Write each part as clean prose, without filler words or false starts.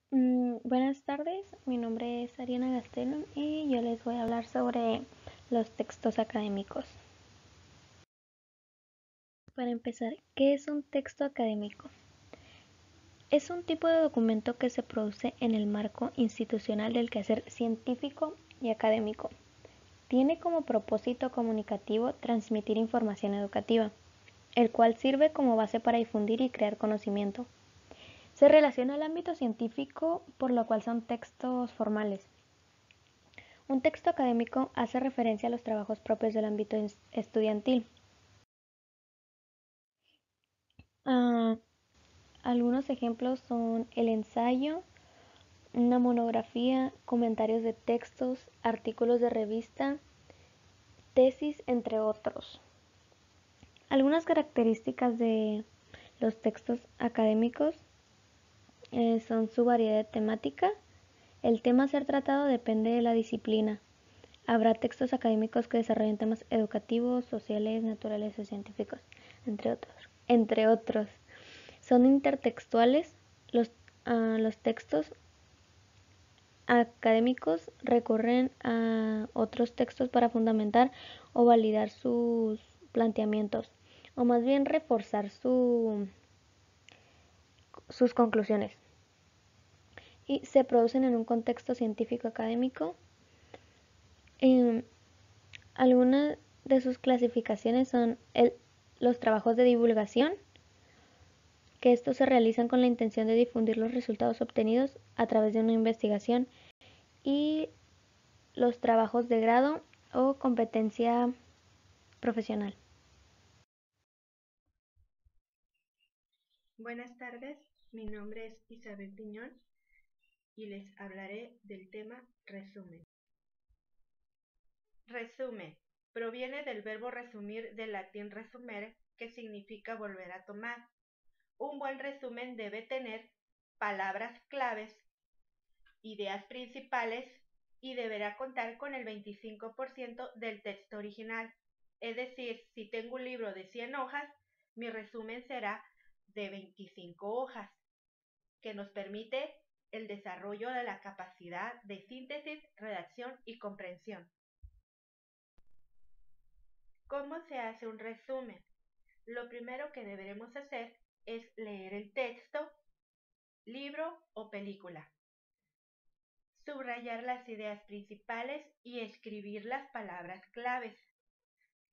Buenas tardes, mi nombre es Ariana Gastelum y yo les voy a hablar sobre los textos académicos. Para empezar, ¿qué es un texto académico? Es un tipo de documento que se produce en el marco institucional del quehacer científico y académico. Tiene como propósito comunicativo transmitir información educativa, el cual sirve como base para difundir y crear conocimiento. Se relaciona al ámbito científico, por lo cual son textos formales. Un texto académico hace referencia a los trabajos propios del ámbito estudiantil. Ah, Algunos ejemplos son el ensayo, una monografía, comentarios de textos, artículos de revista, tesis, entre otros. Algunas características de los textos académicos son su variedad temática. El tema a ser tratado depende de la disciplina. Habrá textos académicos que desarrollen temas educativos, sociales, naturales o científicos, entre otros. Son intertextuales. Los textos académicos recurren a otros textos para fundamentar o validar sus planteamientos, o más bien reforzar sus conclusiones. Y se producen en un contexto científico académico. Algunas de sus clasificaciones son los trabajos de divulgación, que estos se realizan con la intención de difundir los resultados obtenidos a través de una investigación, y los trabajos de grado o competencia profesional. Buenas tardes, mi nombre es Isabel Piñón y les hablaré del tema resumen. Resumen. Proviene del verbo resumir del latín resumere, que significa volver a tomar. Un buen resumen debe tener palabras claves, ideas principales y deberá contar con el 25% del texto original. Es decir, si tengo un libro de 100 hojas, mi resumen será de 25 hojas, que nos permite el desarrollo de la capacidad de síntesis, redacción y comprensión. ¿Cómo se hace un resumen? Lo primero que deberemos hacer es leer el texto, libro o película, subrayar las ideas principales y escribir las palabras claves.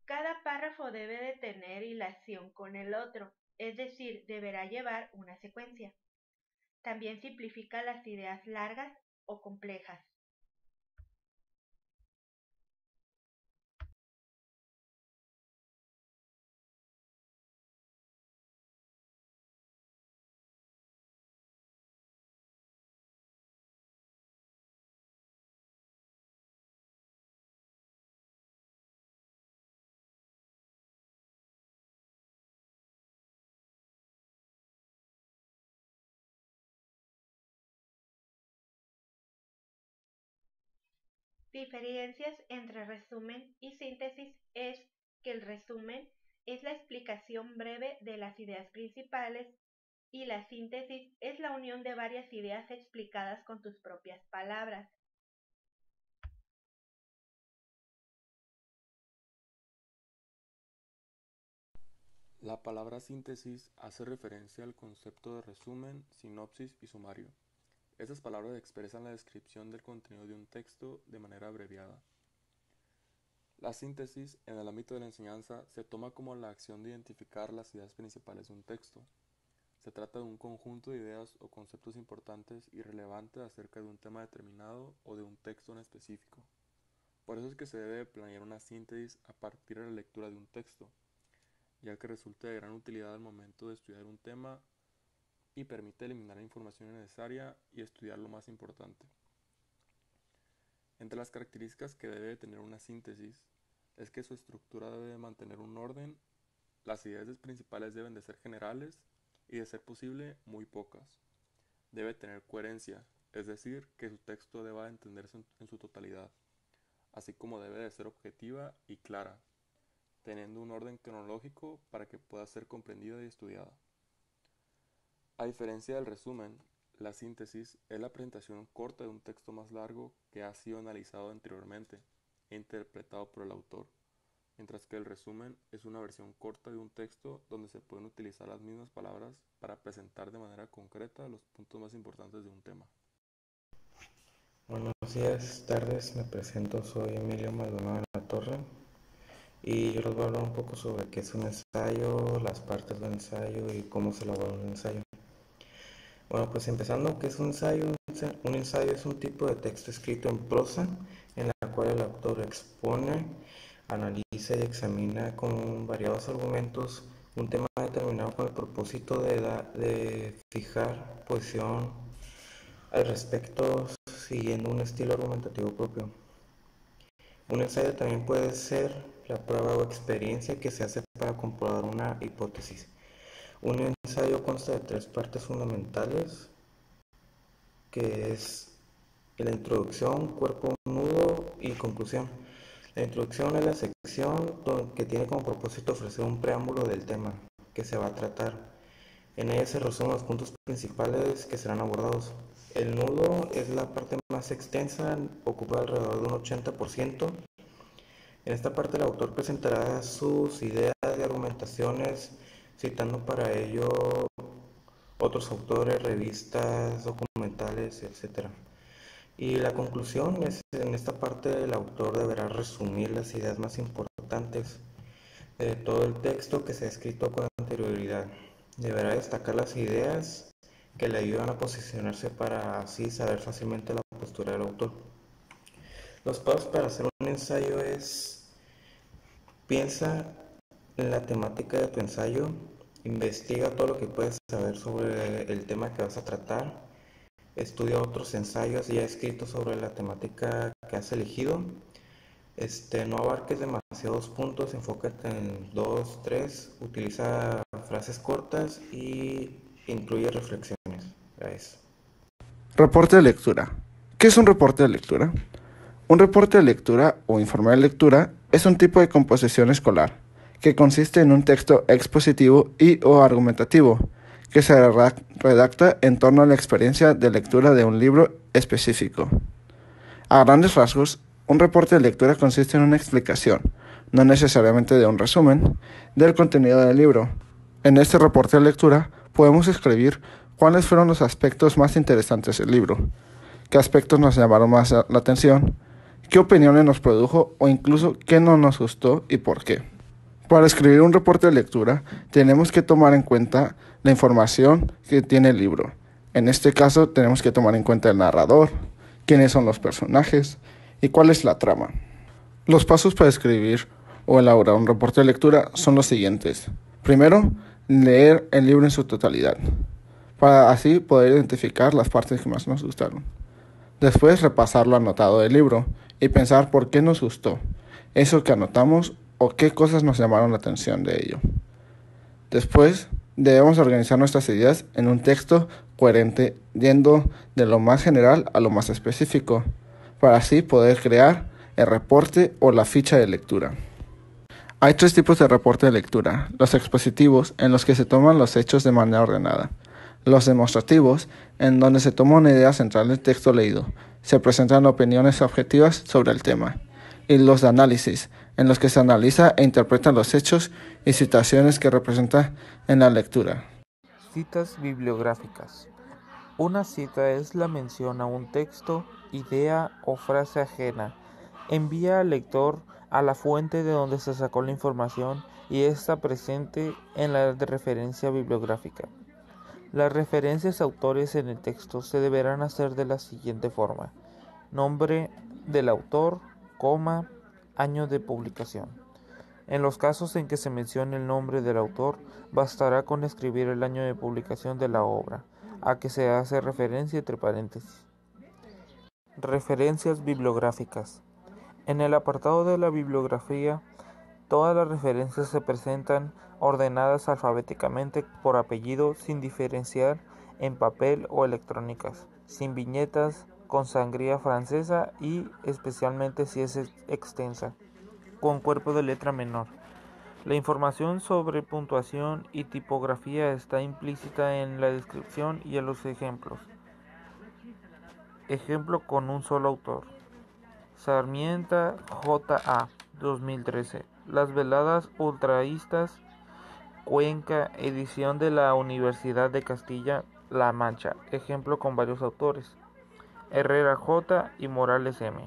Cada párrafo debe de tener hilación con el otro, es decir, deberá llevar una secuencia. También simplifica las ideas largas o complejas. Diferencias entre resumen y síntesis es que el resumen es la explicación breve de las ideas principales y la síntesis es la unión de varias ideas explicadas con tus propias palabras. La palabra síntesis hace referencia al concepto de resumen, sinopsis y sumario. Estas palabras expresan la descripción del contenido de un texto de manera abreviada. La síntesis, en el ámbito de la enseñanza, se toma como la acción de identificar las ideas principales de un texto. Se trata de un conjunto de ideas o conceptos importantes y relevantes acerca de un tema determinado o de un texto en específico. Por eso es que se debe planear una síntesis a partir de la lectura de un texto, ya que resulta de gran utilidad al momento de estudiar un tema y permite eliminar la información innecesaria y estudiar lo más importante. Entre las características que debe tener una síntesis es que su estructura debe mantener un orden, las ideas principales deben de ser generales y, de ser posible, muy pocas. Debe tener coherencia, es decir, que su texto deba entenderse en su totalidad, así como debe de ser objetiva y clara, teniendo un orden cronológico para que pueda ser comprendida y estudiada. A diferencia del resumen, La síntesis es la presentación corta de un texto más largo que ha sido analizado anteriormente e interpretado por el autor, mientras que el resumen es una versión corta de un texto donde se pueden utilizar las mismas palabras para presentar de manera concreta los puntos más importantes de un tema. Buenos días, tardes, me presento, soy Emilio Maldonado de la Torre y yo les voy a hablar un poco sobre qué es un ensayo, las partes del ensayo y cómo se elabora un ensayo. Bueno, pues empezando, ¿qué es un ensayo? Un ensayo es un tipo de texto escrito en prosa en la cual el autor expone, analiza y examina con variados argumentos un tema determinado con el propósito de fijar posición al respecto siguiendo un estilo argumentativo propio. Un ensayo también puede ser la prueba o experiencia que se hace para comprobar una hipótesis. Un ensayo consta de tres partes fundamentales, que es la introducción, cuerpo, nudo y conclusión. La introducción es la sección que tiene como propósito ofrecer un preámbulo del tema que se va a tratar. En ella se resumen los puntos principales que serán abordados. El nudo es la parte más extensa, ocupa alrededor de un 80%. En esta parte el autor presentará sus ideas y argumentaciones, citando para ello otros autores, revistas, documentales, etc. Y la conclusión es, en esta parte el autor deberá resumir las ideas más importantes de todo el texto que se ha escrito con anterioridad. Deberá destacar las ideas que le ayudan a posicionarse para así saber fácilmente la postura del autor. Los pasos para hacer un ensayo es: piensa en la temática de tu ensayo, investiga todo lo que puedes saber sobre el tema que vas a tratar, estudia otros ensayos ya escritos sobre la temática que has elegido. No abarques demasiados puntos, enfócate en 2, 3, utiliza frases cortas y incluye reflexiones. Gracias. Reporte de lectura. ¿Qué es un reporte de lectura? Un reporte de lectura o informe de lectura es un tipo de composición escolar que consiste en un texto expositivo y o argumentativo que se redacta en torno a la experiencia de lectura de un libro específico. A grandes rasgos, un reporte de lectura consiste en una explicación, no necesariamente de un resumen, del contenido del libro. En este reporte de lectura podemos escribir cuáles fueron los aspectos más interesantes del libro, qué aspectos nos llamaron más la atención, qué opiniones nos produjo o incluso qué no nos gustó y por qué. Para escribir un reporte de lectura tenemos que tomar en cuenta la información que tiene el libro. En este caso tenemos que tomar en cuenta el narrador, quiénes son los personajes y cuál es la trama. Los pasos para escribir o elaborar un reporte de lectura son los siguientes. Primero, leer el libro en su totalidad, para así poder identificar las partes que más nos gustaron. Después, repasar lo anotado del libro y pensar por qué nos gustó, eso que anotamos o qué cosas nos llamaron la atención de ello. Después, debemos organizar nuestras ideas en un texto coherente, yendo de lo más general a lo más específico, para así poder crear el reporte o la ficha de lectura. Hay tres tipos de reporte de lectura: los expositivos, en los que se toman los hechos de manera ordenada; los demostrativos, en donde se toma una idea central del texto leído, se presentan opiniones objetivas sobre el tema; y los de análisis, en los que se analiza e interpretan los hechos y situaciones que representan en la lectura. Citas bibliográficas. Una cita es la mención a un texto, idea o frase ajena. Envía al lector a la fuente de donde se sacó la información y está presente en la referencia bibliográfica. Las referencias a autores en el texto se deberán hacer de la siguiente forma: nombre del autor, coma, año de publicación. En los casos en que se mencione el nombre del autor, bastará con escribir el año de publicación de la obra, a que se hace referencia entre paréntesis. Referencias bibliográficas. En el apartado de la bibliografía, todas las referencias se presentan ordenadas alfabéticamente por apellido, sin diferenciar en papel o electrónicas, sin viñetas, con sangría francesa y, especialmente si es extensa, con cuerpo de letra menor. La información sobre puntuación y tipografía está implícita en la descripción y en los ejemplos. ejemplo con un solo autor. Sarmienta, J.A., 2013. Las veladas ultraístas, Cuenca, edición de la Universidad de Castilla-La Mancha, ejemplo con varios autores. Herrera J. y Morales M.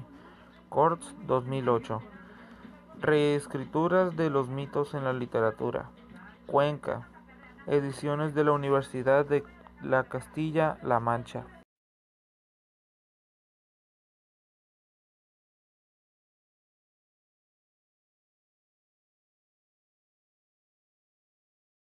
Corts, 2008. Reescrituras de los mitos en la literatura. Cuenca, ediciones de la Universidad de la Castilla-La Mancha.